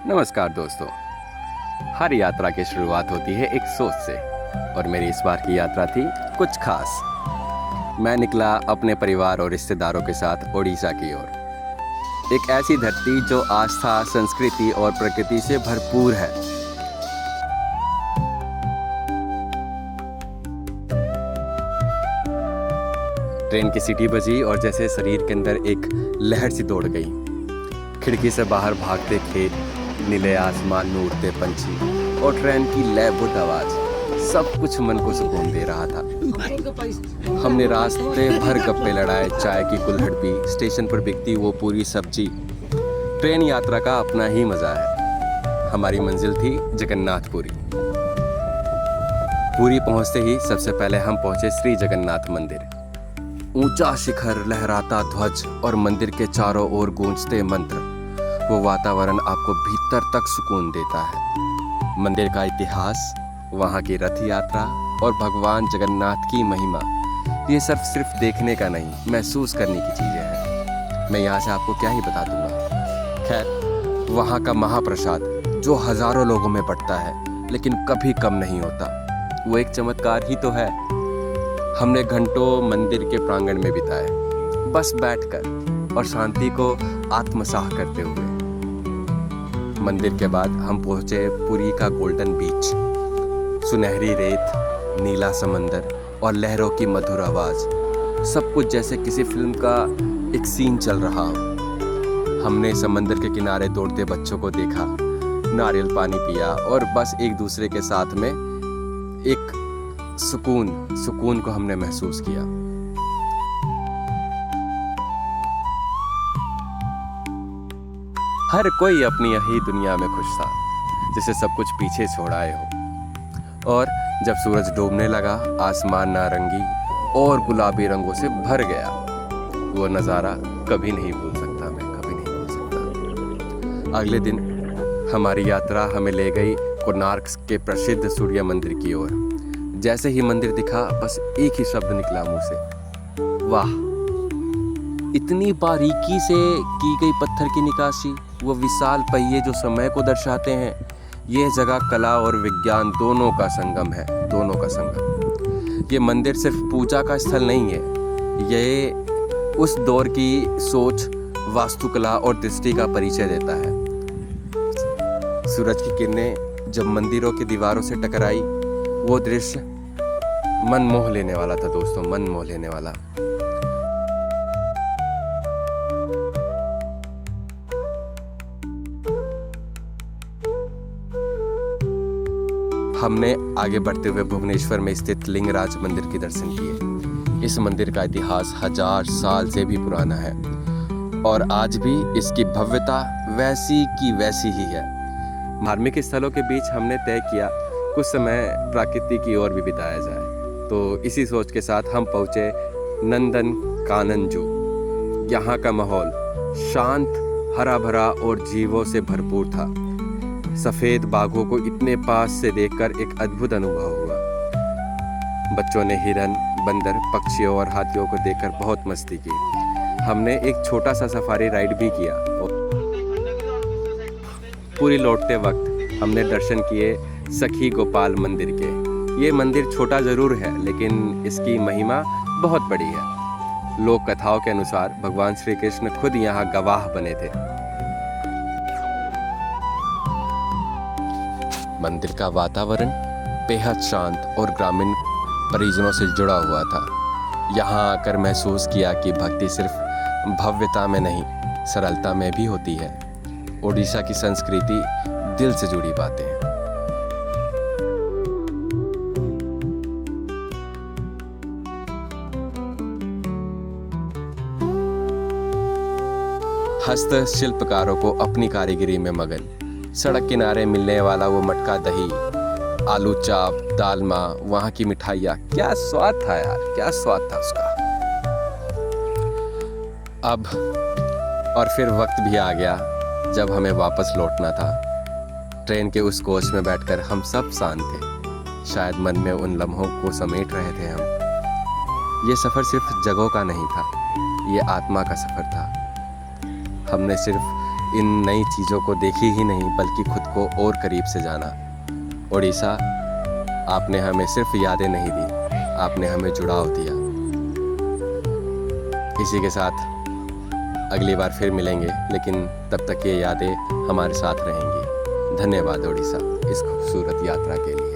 नमस्कार दोस्तों। हर यात्रा की शुरुआत होती है एक सोच से, और मेरी इस बार की यात्रा थी कुछ खास। मैं निकला अपने परिवार और रिश्तेदारों के साथ ओडिशा की ओर। एक ऐसी धरती जो आस्था, संस्कृति और प्रकृति से भरपूर है। ट्रेन की सीटी बजी और जैसे शरीर के अंदर एक लहर सी दौड़ गई। खिड़की से बाहर भागते खेत, नीले आसमान में उड़ते पंछी और ट्रेन की लयबुद्ध आवाज, सब कुछ मन को सुकून दे रहा था। हमने रास्ते भर गप्पे लड़ाए, चाय की कुल्हड़ पी, स्टेशन पर बिकती वो पूरी सब्जी। ट्रेन यात्रा का अपना ही मजा है। हमारी मंजिल थी जगन्नाथपुरी। पुरी पहुंचते ही सबसे पहले हम पहुंचे श्री जगन्नाथ मंदिर। ऊंचा शिखर, लहराता ध्वज और मंदिर के चारों ओर गूंजते मंत्र, वो वातावरण आपको भीतर तक सुकून देता है। मंदिर का इतिहास, वहाँ की रथ यात्रा और भगवान जगन्नाथ की महिमा, ये सिर्फ देखने का नहीं, महसूस करने की चीज़ें हैं। मैं यहाँ से आपको क्या ही बता दूंगा। खैर, वहाँ का महाप्रसाद जो हजारों लोगों में बंटता है लेकिन कभी कम नहीं होता, वो एक चमत्कार ही तो है। हमने घंटों मंदिर के प्रांगण में बिताए, बस बैठकर और शांति को आत्मसात करते हुए। मंदिर के बाद हम पहुंचे पुरी का गोल्डन बीच। सुनहरी रेत, नीला समंदर और लहरों की मधुर आवाज, सब कुछ जैसे किसी फिल्म का एक सीन चल रहा हो। हमने समंदर के किनारे दौड़ते बच्चों को देखा, नारियल पानी पिया और बस एक दूसरे के साथ में एक सुकून को हमने महसूस किया। हर कोई अपनी यही दुनिया में खुश था, जिसे सब कुछ पीछे छोड़ आए हो। और जब सूरज डूबने लगा, आसमान नारंगी और गुलाबी रंगों से भर गया। वो नज़ारा कभी नहीं भूल सकता, मैं कभी नहीं भूल सकता। अगले दिन हमारी यात्रा हमें ले गई कोणार्क के प्रसिद्ध सूर्य मंदिर की ओर। जैसे ही मंदिर दिखा, बस एक ही शब्द निकला मुंह से, वाह। इतनी बारीकी से की गई पत्थर की निकासी, वो विशाल पहिए जो समय को दर्शाते हैं। ये जगह कला और विज्ञान दोनों का संगम है, दोनों का संगम। ये मंदिर सिर्फ पूजा का स्थल नहीं है, ये उस दौर की सोच, वास्तुकला और दृष्टि का परिचय देता है। सूरज की किरणें जब मंदिरों की दीवारों से टकराई, वो दृश्य मन मोह लेने वाला था दोस्तों, मन मोह लेने वाला। हमने आगे बढ़ते हुए भुवनेश्वर में स्थित लिंगराज मंदिर के दर्शन किए। इस मंदिर का इतिहास 1000 साल से भी पुराना है और आज भी इसकी भव्यता वैसी की वैसी ही है। धार्मिक स्थलों के बीच हमने तय किया कुछ समय प्रकृति की ओर भी बिताया जाए, तो इसी सोच के साथ हम पहुँचे नंदन कानन जू। यहाँ का माहौल शांत, हरा भरा और जीवों से भरपूर था। सफ़ेद बाघों को इतने पास से देखकर एक अद्भुत अनुभव हुआ। बच्चों ने हिरन, बंदर, पक्षियों और हाथियों को देखकर बहुत मस्ती की। हमने एक छोटा सा सफारी राइड भी किया। पूरी लौटते वक्त हमने दर्शन किए सखी गोपाल मंदिर के। ये मंदिर छोटा ज़रूर है, लेकिन इसकी महिमा बहुत बड़ी है। लोक कथाओं के अनुसार भगवान श्री कृष्ण खुद यहाँ गवाह बने थे। मंदिर का वातावरण बेहद शांत और ग्रामीण परिजनों से जुड़ा हुआ था। यहाँ आकर महसूस किया कि भक्ति सिर्फ भव्यता में नहीं, सरलता में भी होती है। ओडिशा की संस्कृति दिल से जुड़ी बातें हैं। हस्त शिल्पकारों को अपनी कारीगरी में मगन। सड़क किनारे मिलने वाला वो मटका दही, आलू चाप, दालमा, वहाँ की मिठाइयाँ, क्या स्वाद था यार, क्या स्वाद था उसका। अब और फिर वक्त भी आ गया जब हमें वापस लौटना था। ट्रेन के उस कोच में बैठकर हम सब शांत थे, शायद मन में उन लम्हों को समेट रहे थे हम। ये सफ़र सिर्फ जगहों का नहीं था, ये आत्मा का सफ़र था। हमने सिर्फ इन नई चीज़ों को देखी ही नहीं बल्कि खुद को और करीब से जाना। ओडिशा, आपने हमें सिर्फ यादें नहीं दी, आपने हमें जुड़ाव दिया। इसी के साथ अगली बार फिर मिलेंगे, लेकिन तब तक ये यादें हमारे साथ रहेंगी। धन्यवाद ओडिशा इस खूबसूरत यात्रा के लिए।